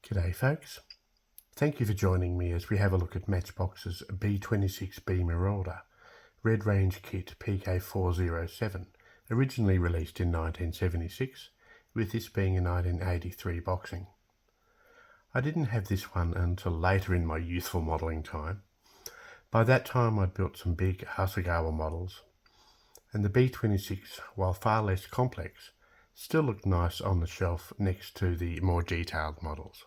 G'day folks, thank you for joining me as we have a look at Matchbox's B-26B Marauder Red Range Kit PK407, originally released in 1976, with this being a 1983 boxing. I didn't have this one until later in my youthful modelling time. By that time I'd built some big Hasegawa models, and the B-26, while far less complex, still looked nice on the shelf next to the more detailed models.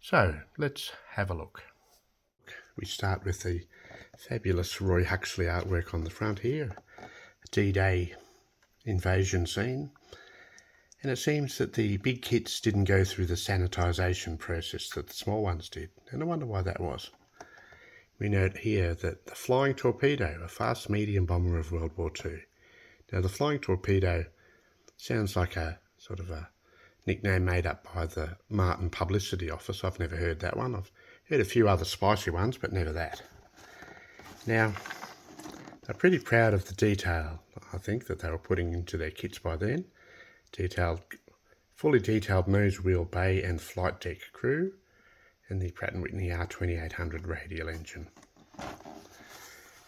So let's have a look. We start with the fabulous Roy Huxley artwork on the front here, a D-Day invasion scene, and it seems that the big kits didn't go through the sanitisation process that the small ones did, and I wonder why that was. We note here that the Flying Torpedo, a fast medium bomber of World War II. Now the Flying Torpedo sounds like a sort of a nickname made up by the Martin Publicity Office. I've never heard that one. I've heard a few other spicy ones, but never that. Now, they're pretty proud of the detail, I think, that they were putting into their kits by then. Fully detailed nose wheel bay and flight deck crew, and the Pratt & Whitney R2800 radial engine.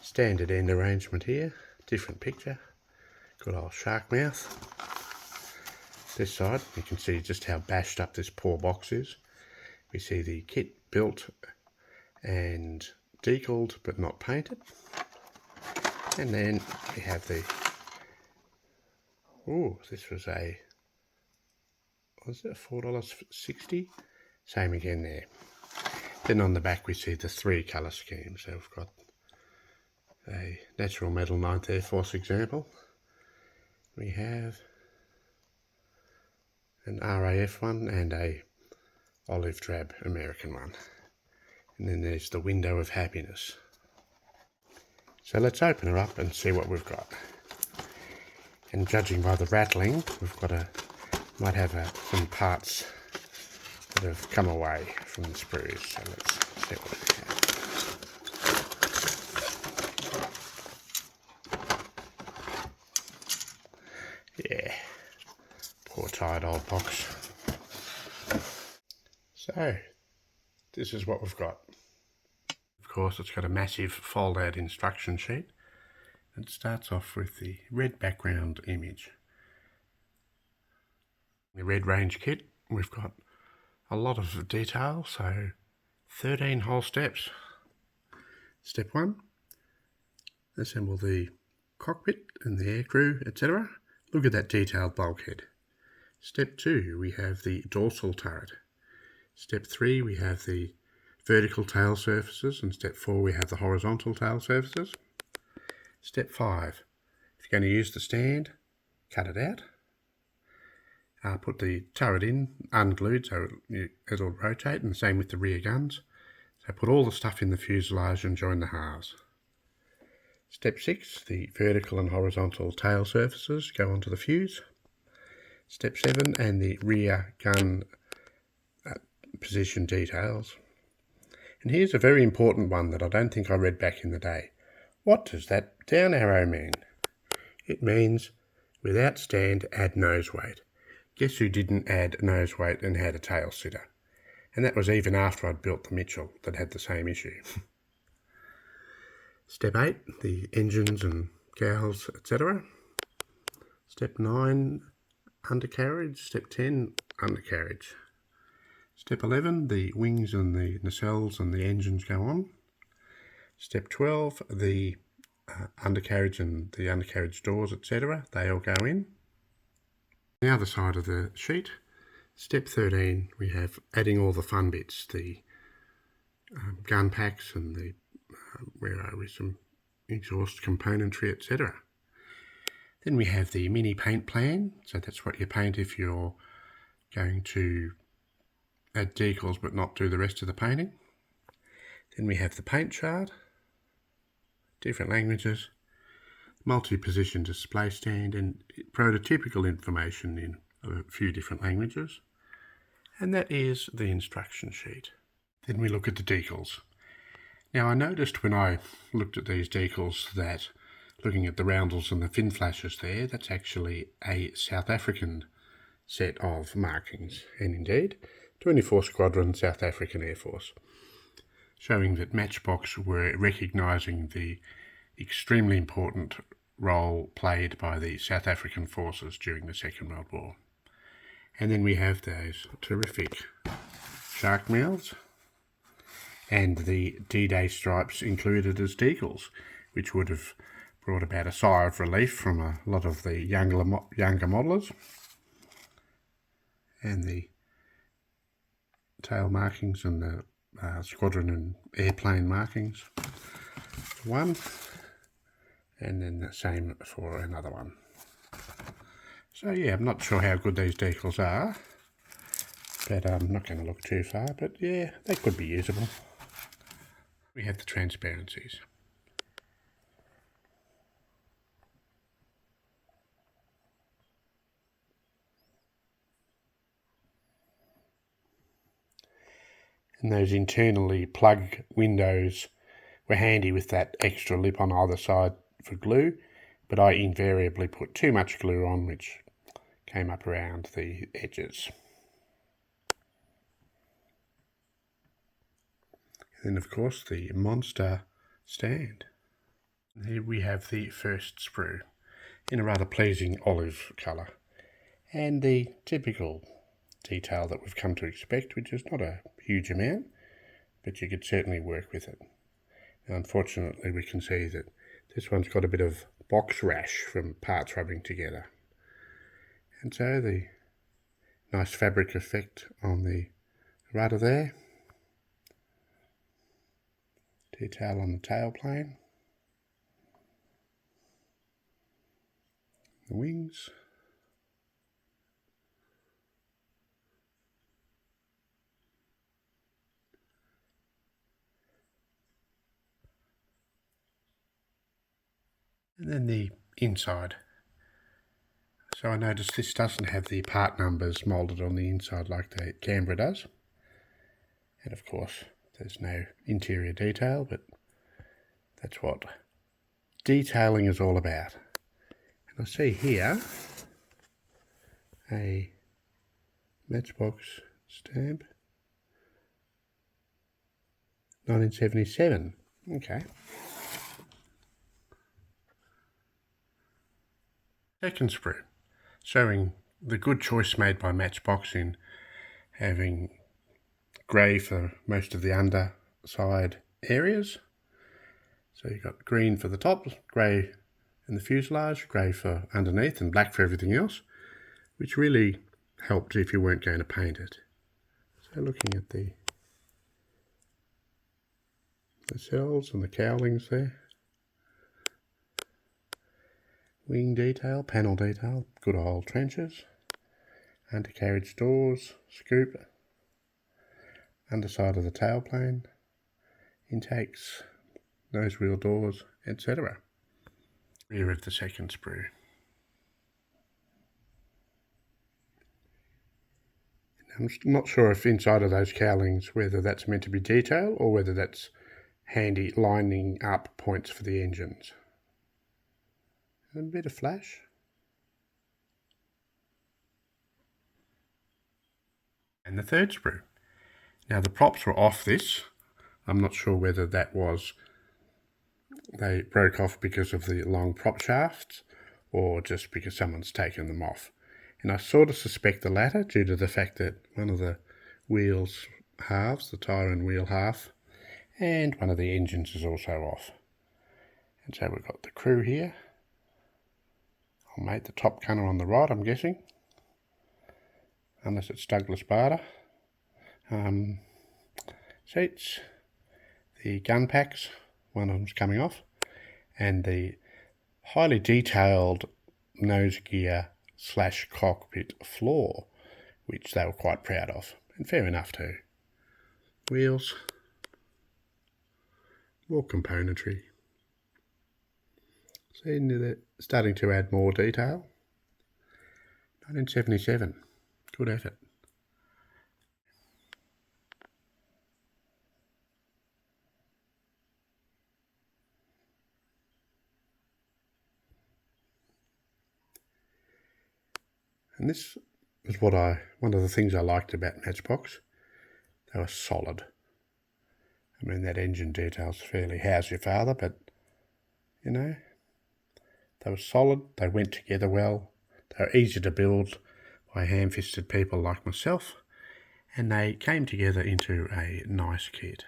Standard end arrangement here, different picture. Good old shark mouth. This side, you can see just how bashed up this poor box is. We see the kit built and decaled but not painted. And then we have the, this was a, was it $4.60? Same again there. Then on the back we see the three colour schemes. So we've got a natural metal 9th Air Force example. We have an RAF one and a olive drab American one. And then there's the window of happiness. So let's open her up and see what we've got. And judging by the rattling, we've got might have some parts that have come away from the sprues. So let's see what we have. Yeah. Poor tired old box. So, this is what we've got. Of course, it's got a massive fold-out instruction sheet. It starts off with the red background image. The Red Range kit, we've got a lot of detail, so 13 whole steps. Step 1, assemble the cockpit and the aircrew, etc. Look at that detailed bulkhead. Step 2, we have the dorsal turret. Step 3, we have the vertical tail surfaces, and step 4, we have the horizontal tail surfaces. Step 5, if you're going to use the stand, cut it out. Put the turret in, unglued, so it'll rotate, and the same with the rear guns. So put all the stuff in the fuselage and join the halves. Step 6, the vertical and horizontal tail surfaces go onto the fuse. Step 7, and the rear gun position details. And here's a very important one that I don't think I read back in the day. What does that down arrow mean? It means without stand, add nose weight. Guess who didn't add nose weight and had a tail sitter? And that was even after I'd built the Mitchell that had the same issue. Step 8, the engines and cowls, etc. Step 9, undercarriage. Step 10, undercarriage. Step 11, the wings and the nacelles and the engines go on. Step 12, the undercarriage and the undercarriage doors, etc. They all go in. The other side of the sheet, step 13, we have adding all the fun bits, the gun packs and the some exhaust componentry, etc. Then we have the mini paint plan, so that's what you paint if you're going to add decals but not do the rest of the painting. Then we have the paint chart, different languages, multi-position display stand, and prototypical information in a few different languages. And that is the instruction sheet. Then we look at the decals. Now I noticed when I looked at these decals that looking at the roundels and the fin flashes there, that's actually a South African set of markings, and indeed 24th Squadron, South African Air Force, showing that Matchbox were recognising the extremely important role played by the South African forces during the Second World War. And then we have those terrific shark mouths and the D-Day stripes included as decals, which would have brought about a sigh of relief from a lot of the younger modelers. And the tail markings and the squadron and airplane markings for one, and then the same for another one. So yeah, I'm not sure how good these decals are, but I'm not going to look too far, but yeah, they could be usable. We have the Transparencies. And those internally plug windows were handy with that extra lip on either side for glue, but I invariably put too much glue on, which came up around the edges. And then of course the monster stand. And here we have the first sprue in a rather pleasing olive colour, and the typical detail that we've come to expect, which is not a huge amount, but you could certainly work with it. Now, unfortunately, we can see that this one's got a bit of box rash from parts rubbing together, and so the nice fabric effect on the rudder there, detail on the tailplane, the wings, and then the inside. So I noticed this doesn't have the part numbers moulded on the inside like the Canberra does. And of course, there's no interior detail, but that's what detailing is all about. And I see here a Matchbox stamp, 1977. Okay. Second sprue, showing the good choice made by Matchbox in having grey for most of the underside areas. So you've got green for the top, grey in the fuselage, grey for underneath, and black for everything else, which really helped if you weren't going to paint it. So looking at the cells and the cowlings there, wing detail, panel detail, good old trenches, undercarriage doors, scoop, underside of the tailplane, intakes, nose wheel doors, etc. Rear of the second sprue. I'm not sure if inside of those cowlings whether that's meant to be detail or whether that's handy lining up points for the engines. And a bit of flash. And the third sprue. Now the props were off this. I'm not sure whether that was they broke off because of the long prop shafts or just because someone's taken them off. And I sort of suspect the latter due to the fact that one of the wheels halves, the tyre and wheel half, and one of the engines is also off. And so we've got the crew here. I'll make the top gunner on the right, I'm guessing, unless it's Douglas Bader. Seats, the gun packs, one of them's coming off, and the highly detailed nose gear / cockpit floor, which they were quite proud of, and fair enough too. Wheels, more componentry. See, they're starting to add more detail. 1977, good effort. And this is one of the things I liked about Matchbox. They were solid. I mean, that engine detail's fairly how's your father, but, you know, they were solid, they went together well, they were easy to build by ham-fisted people like myself, and they came together into a nice kit.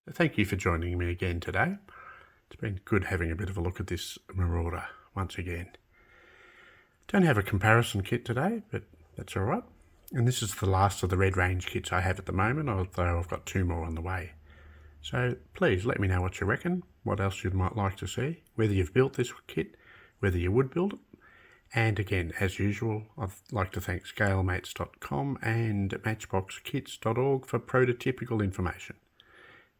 So thank you for joining me again today. It's been good having a bit of a look at this Marauder once again. Don't have a comparison kit today, but that's all right. And this is the last of the Red Range kits I have at the moment, although I've got 2 more on the way. So please let me know what you reckon, what else you might like to see, whether you've built this kit, whether you would build it. And again, as usual, I'd like to thank scalemates.com and matchboxkits.org for prototypical information.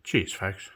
Cheers, folks.